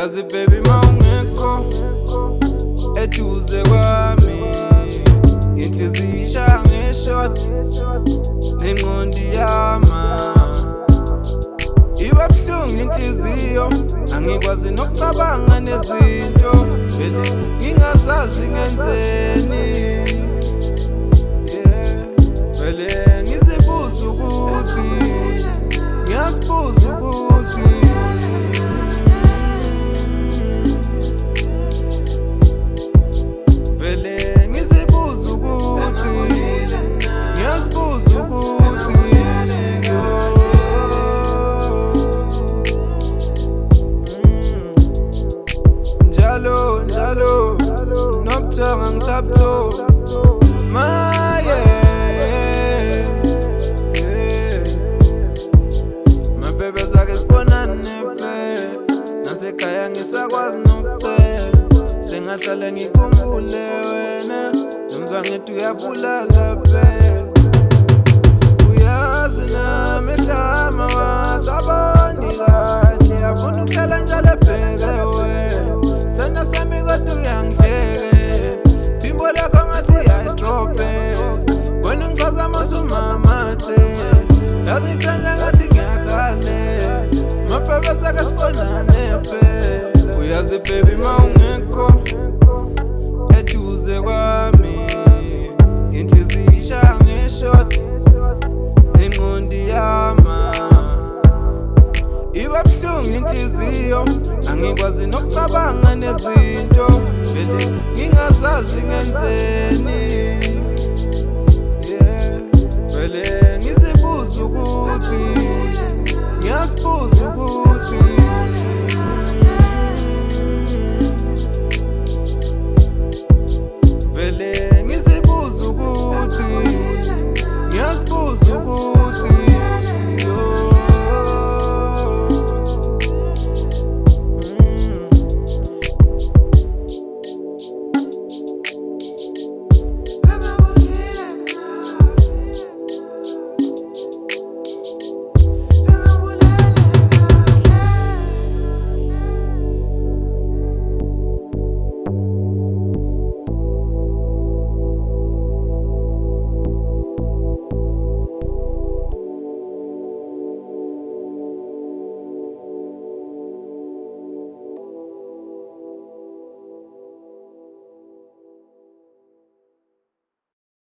Uyazi baby mawungekho eduze kwami, inhliziyo ishaya ngeshot nengqondi yama. Iba buhlungu inhliziyo, angikwazi nokucabanga nezinto, vele ngingazazi ngenzeni. Vele ngizibuza ukuthi, ngiyazibuza ukuthi vele ngizibuza ukuthi, ngiyazibuza ukuthi njalo njalo nobuthongo ngisabuthola maye. Mabebe zake sibonane nepe, nasekhaya ngisakwazi nokucela, sengahlale ngikhumbule wena, nomzwangedwa uyabulala pe. Uyazi nami ehlama wasaboni kahle, afuna ukuhlala njalo ebheke wena, sena sami kodwa uyangihleke, phimbo lakho ngathi i-strawberries, wena ungichaza masumamathe, yazi ngithanda ngathi ngiyakhale, mabebe zake sibonane pe. Uyazi baby mawungekho eduze kwami, inhliziyo ishaya ngeshot nengqondi yama. Iba buhlungu inhliziyo, angikwazi nokucabanga nezinto, vele ngingazazi ngenzeni. Vele ngizibuza ukuthi, ngiyazibuza ukuthi